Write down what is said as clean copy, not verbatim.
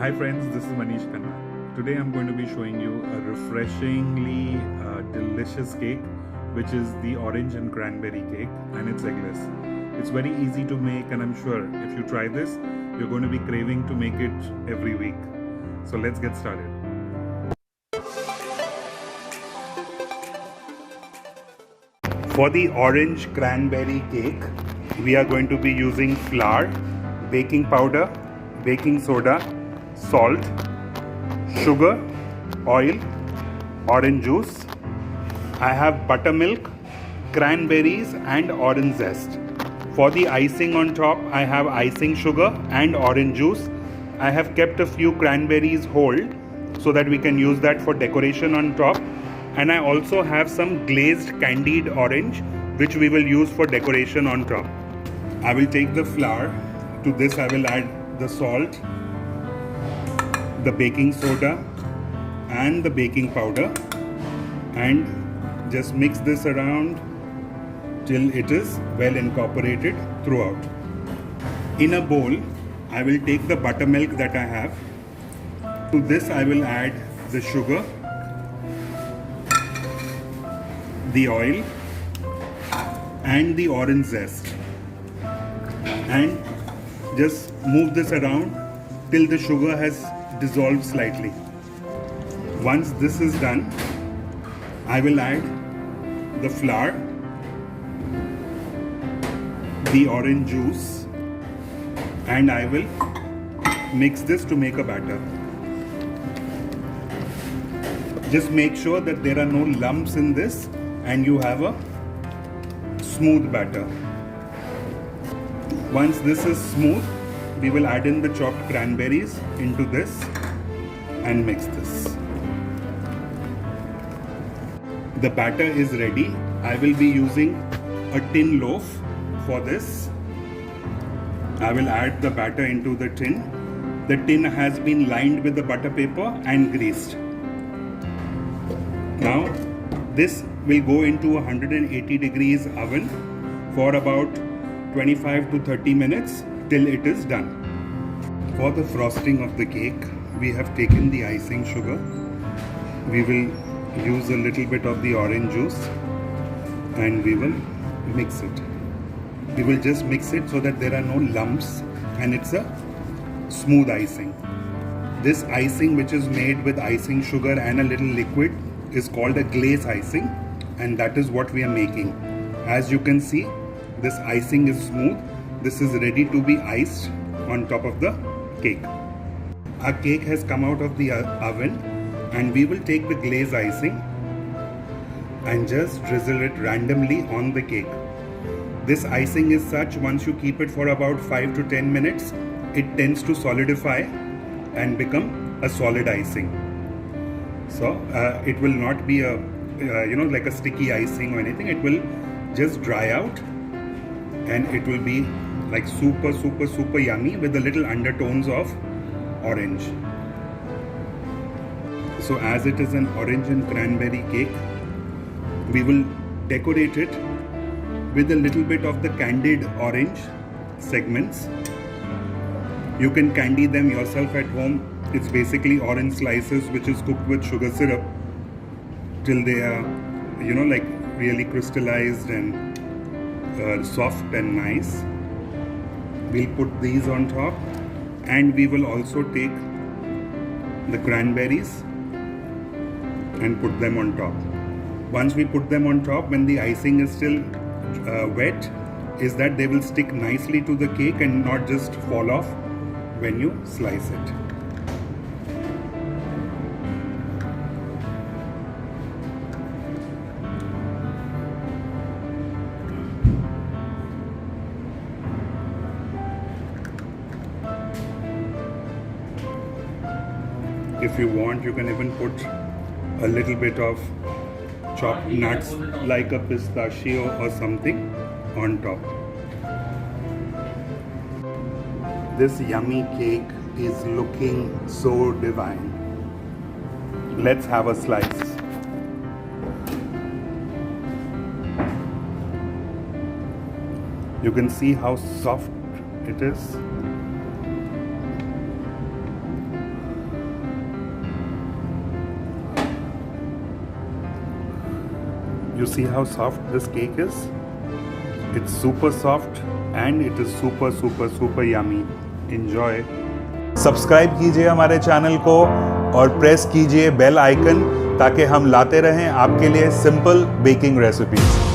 Hi friends, this is Manish Khanna. Today I'm going to be showing you a refreshingly delicious cake, which is the orange and cranberry cake, and it's eggless. It's very easy to make, and I'm sure if you try this, you're going to be craving to make it every week. So let's get started. For the orange cranberry cake, we are going to be using flour, baking powder, baking soda, salt, sugar, oil, orange juice. I have buttermilk, cranberries and orange zest. For the icing on top, I have icing sugar and orange juice. I have kept a few cranberries whole so that we can use that for decoration on top. And I also have some glazed candied orange which we will use for decoration on top. I will take the flour. To this I will add the salt, the baking soda and the baking powder, and just mix this around till it is well incorporated throughout. In a bowl, I will take the buttermilk that I have. To this I will add the sugar, the oil and the orange zest, and just move this around till the sugar has dissolved slightly. Once this is done, I will add the flour, the orange juice, and I will mix this to make a batter. Just make sure that there are no lumps in this and you have a smooth batter. Once this is smooth, we will add in the chopped cranberries into this and mix this. The batter is ready. I will be using a tin loaf for this. I will add the batter into the tin. The tin has been lined with the butter paper and greased. Now this will go into a 180 degrees oven for about 25 to 30 minutes till it is done. For the frosting of the cake, we have taken the icing sugar. We will use a little bit of the orange juice and we will mix it. We will just mix it so that there are no lumps and it's a smooth icing. This icing, which is made with icing sugar and a little liquid, is called a glaze icing, and that is what we are making. As you can see, this icing is smooth. This is ready to be iced on top of the cake. Our cake has come out of the oven, and we will take the glaze icing and just drizzle it randomly on the cake. This icing is such, once you keep it for about 5 to 10 minutes, it tends to solidify and become a solid icing. So it will not be a like a sticky icing or anything. It will just dry out and it will be like super yummy with the little undertones of orange. So as it is an orange and cranberry cake, we will decorate it with a little bit of the candied orange segments. You can candy them yourself at home. It's basically orange slices which is cooked with sugar syrup till they are like really crystallized and soft and nice. We'll put these on top, and we will also take the cranberries and put them on top. Once we put them on top, when the icing is still wet, is that they will stick nicely to the cake and not just fall off when you slice it. If you want, you can even put a little bit of chopped nuts like a pistachio or something on top. This yummy cake is looking so divine. Let's have a slice. You can see how soft it is. You see how soft this cake is? It's super soft and it is super yummy. Enjoy. Subscribe कीजिए हमारे channel को और press कीजिए bell icon ताकि हम लाते रहें आपके लिए सिंपल बेकिंग रेसिपीज।